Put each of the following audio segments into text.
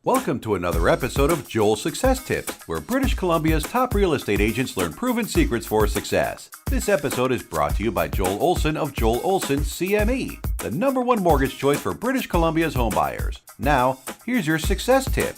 Welcome to another episode of Joel's Success Tips, where British Columbia's top real estate agents learn proven secrets for success. This episode is brought to you by Joel Olson of Joel Olson CME, the #1 mortgage choice for British Columbia's homebuyers. Now, here's your success tip.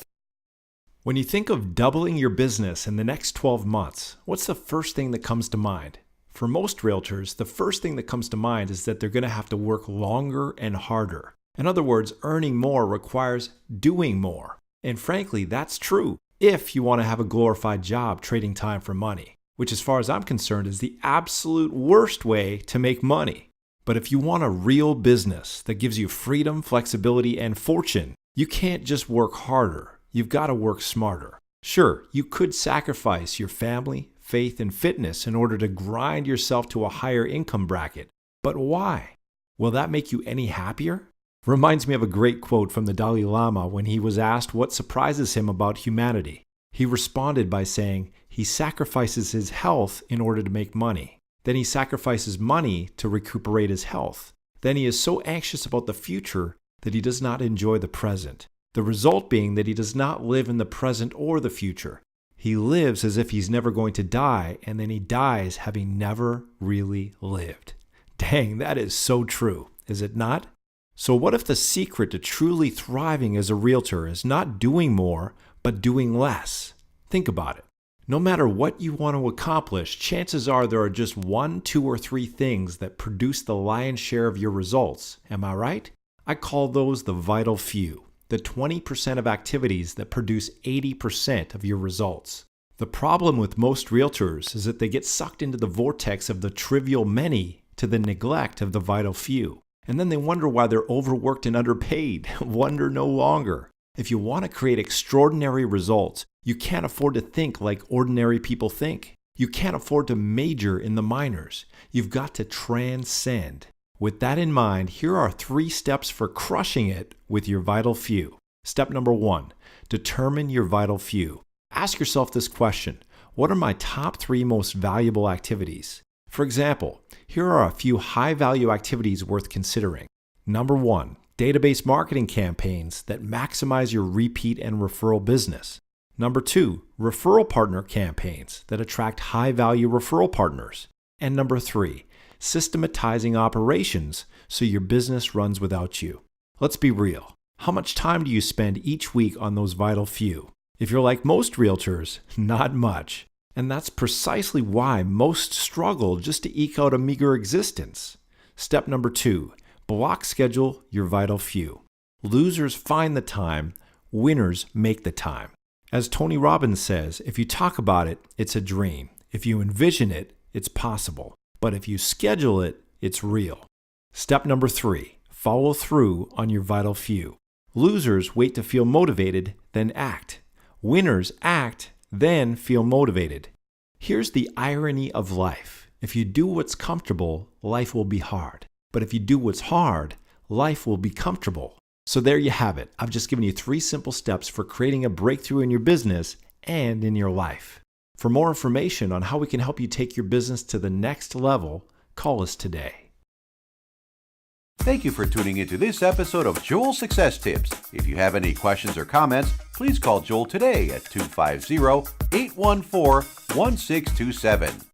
When you think of doubling your business in the next 12 months, what's the first thing that comes to mind? For most realtors, the first thing that comes to mind is that they're going to have to work longer and harder. In other words, earning more requires doing more. And frankly, that's true if you want to have a glorified job trading time for money, which as far as I'm concerned is the absolute worst way to make money. But if you want a real business that gives you freedom, flexibility, and fortune, you can't just work harder. You've got to work smarter. Sure, you could sacrifice your family, faith, and fitness in order to grind yourself to a higher income bracket. But why? Will that make you any happier? Reminds me of a great quote from the Dalai Lama when he was asked what surprises him about humanity. He responded by saying he sacrifices his health in order to make money. Then he sacrifices money to recuperate his health. Then he is so anxious about the future that he does not enjoy the present. The result being that he does not live in the present or the future. He lives as if he's never going to die, and then he dies having never really lived. Dang, that is so true, is it not? So what if the secret to truly thriving as a realtor is not doing more, but doing less? Think about it. No matter what you want to accomplish, chances are there are just 1, 2, or 3 things that produce the lion's share of your results. Am I right? I call those the vital few, the 20% of activities that produce 80% of your results. The problem with most realtors is that they get sucked into the vortex of the trivial many to the neglect of the vital few. And then they wonder why they're overworked and underpaid. Wonder no longer. If you want to create extraordinary results, you can't afford to think like ordinary people think. You can't afford to major in the minors. You've got to transcend. With that in mind, here are 3 steps for crushing it with your vital few. Step number 1, determine your vital few. Ask yourself this question: what are my top 3 most valuable activities? For example, here are a few high-value activities worth considering. Number 1, database marketing campaigns that maximize your repeat and referral business. Number 2, referral partner campaigns that attract high-value referral partners. And number 3, systematizing operations so your business runs without you. Let's be real. How much time do you spend each week on those vital few? If you're like most realtors, not much. And that's precisely why most struggle just to eke out a meager existence. Step number 2, block schedule your vital few. Losers find the time, winners make the time. As Tony Robbins says, if you talk about it, it's a dream. If you envision it, it's possible. But if you schedule it, it's real. Step number 3, follow through on your vital few. Losers wait to feel motivated, then act. Winners act, then feel motivated. Here's the irony of life. If you do what's comfortable, life will be hard. But if you do what's hard, life will be comfortable. So there you have it. I've just given you 3 simple steps for creating a breakthrough in your business and in your life. For more information on how we can help you take your business to the next level, call us today. Thank you for tuning into this episode of Joel's Success Tips. If you have any questions or comments, please call Joel today at 250-814-1627.